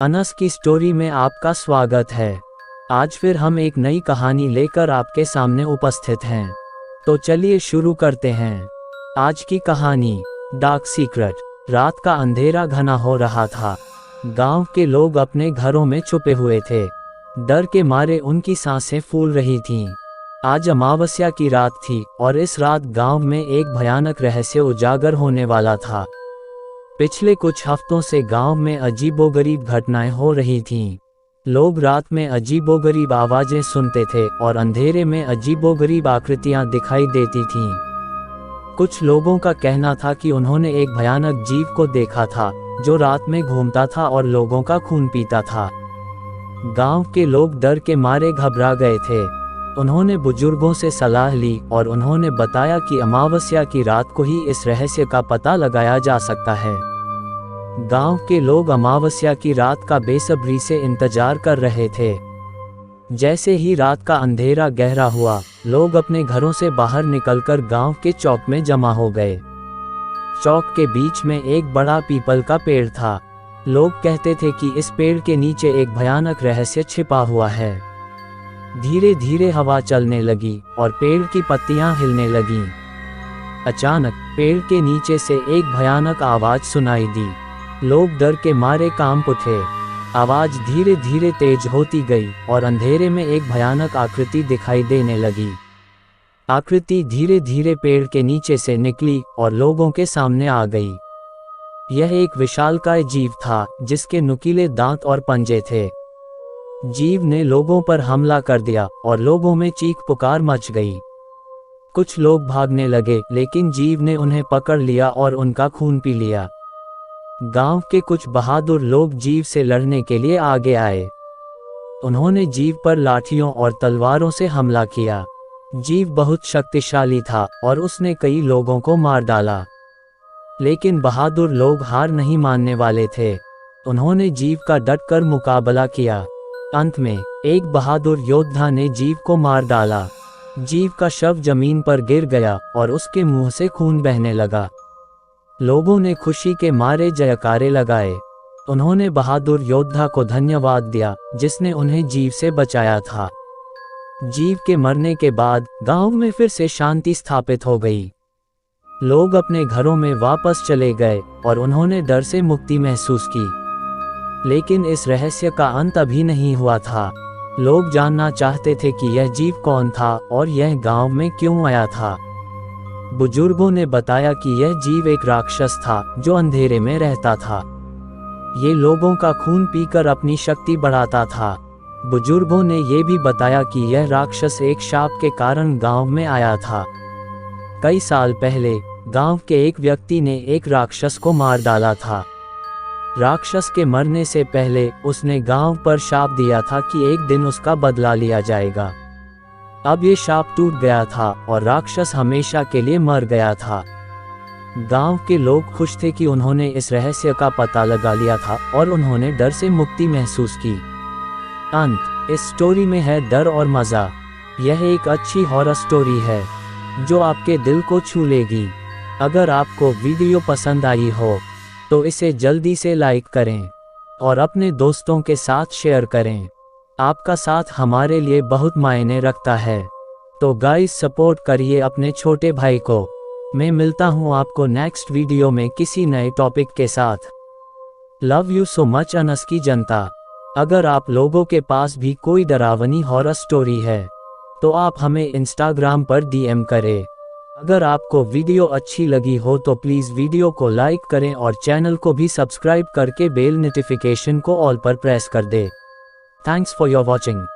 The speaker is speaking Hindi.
अनस की स्टोरी में आपका स्वागत है। आज फिर हम एक नई कहानी लेकर आपके सामने उपस्थित हैं। तो चलिए शुरू करते हैं। आज की कहानी डार्क सीक्रेट। रात का अंधेरा घना हो रहा था। गांव के लोग अपने घरों में छुपे हुए थे। डर के मारे उनकी सांसें फूल रही थीं। आज अमावस्या की रात थी और इस रात गांव में एक भयानक रहस्य उजागर होने वाला था। पिछले कुछ हफ्तों से गांव में अजीबोगरीब घटनाएं हो रही थीं। लोग रात में अजीबोगरीब आवाजें सुनते थे और अंधेरे में अजीबोगरीब आकृतियां दिखाई देती थीं। कुछ लोगों का कहना था कि उन्होंने एक भयानक जीव को देखा था जो रात में घूमता था और लोगों का खून पीता था। गांव के लोग डर के मारे घबरा गए थे। उन्होंने बुजुर्गों से सलाह ली और उन्होंने बताया कि अमावस्या की रात को ही इस रहस्य का पता लगाया जा सकता है। गांव के लोग अमावस्या की रात का बेसब्री से इंतजार कर रहे थे। जैसे ही रात का अंधेरा गहरा हुआ, लोग अपने घरों से बाहर निकलकर गांव के चौक में जमा हो गए। चौक के बीच में एक बड़ा पीपल का पेड़ था। लोग कहते थे कि इस पेड़ के नीचे एक भयानक रहस्य छिपा हुआ है। धीरे धीरे हवा चलने लगी और पेड़ की पत्तियां हिलने लगीं। अचानक पेड़ के नीचे से एक भयानक आवाज सुनाई दी। लोग डर के मारे कांप उठे। आवाज धीरे धीरे तेज होती गई और अंधेरे में एक भयानक आकृति दिखाई देने लगी। आकृति धीरे धीरे पेड़ के नीचे से निकली और लोगों के सामने आ गई। यह एक विशालकाय जीव था जिसके नुकीले दांत और पंजे थे। जीव ने लोगों पर हमला कर दिया और लोगों में चीख पुकार मच गई। कुछ लोग भागने लगे लेकिन जीव ने उन्हें पकड़ लिया और उनका खून पी लिया। गांव के कुछ बहादुर लोग जीव से लड़ने के लिए आगे आए। उन्होंने जीव पर लाठियों और तलवारों से हमला किया। जीव बहुत शक्तिशाली था और उसने कई लोगों को मार डाला। लेकिन बहादुर लोग हार नहीं मानने वाले थे। उन्होंने जीव का डटकर मुकाबला किया। अंत में एक बहादुर योद्धा ने जीव को मार डाला। जीव का शव जमीन पर गिर गया और उसके मुंह से खून बहने लगा। लोगों ने खुशी के मारे जयकारे लगाए। उन्होंने बहादुर योद्धा को धन्यवाद दिया जिसने उन्हें जीव से बचाया था। जीव के मरने के बाद गांव में फिर से शांति स्थापित हो गई। लोग अपने घरों में वापस चले गए और उन्होंने डर से मुक्ति महसूस की। लेकिन इस रहस्य का अंत अभी नहीं हुआ था। लोग जानना चाहते थे कि यह जीव कौन था और यह गांव में क्यों आया था। बुजुर्गों ने बताया कि यह जीव एक राक्षस था जो अंधेरे में रहता था। ये लोगों का खून पीकर अपनी शक्ति बढ़ाता था। बुजुर्गों ने ये भी बताया कि यह राक्षस एक शाप के कारण गांव में आया था। कई साल पहले गांव के एक व्यक्ति ने एक राक्षस को मार डाला था। राक्षस के मरने से पहले उसने गांव पर शाप दिया था कि एक दिन उसका बदला लिया जाएगा। अब ये शाप टूट गया था और राक्षस हमेशा के लिए मर गया था। गांव के लोग खुश थे कि उन्होंने इस रहस्य का पता लगा लिया था और उन्होंने डर से मुक्ति महसूस की। अंत इस स्टोरी में है डर और मज़ा। यह एक अच्छी हॉरर स्टोरी है जो आपके दिल को छू लेगी। अगर आपको वीडियो पसंद आई हो तो इसे जल्दी से लाइक करें और अपने दोस्तों के साथ शेयर करें। आपका साथ हमारे लिए बहुत मायने रखता है। तो गाइस, सपोर्ट करिए अपने छोटे भाई को। मैं मिलता हूँ आपको नेक्स्ट वीडियो में किसी नए टॉपिक के साथ। Love you so much Anas की जनता। अगर आप लोगों के पास भी कोई डरावनी हॉरर स्टोरी है तो आप हमें इंस्टाग्राम पर DM करें। अगर आपको वीडियो अच्छी लगी हो तो प्लीज़ वीडियो को लाइक करें और चैनल को भी सब्सक्राइब करके बेल नोटिफिकेशन को ऑल पर प्रेस कर दें। Thanks for your watching.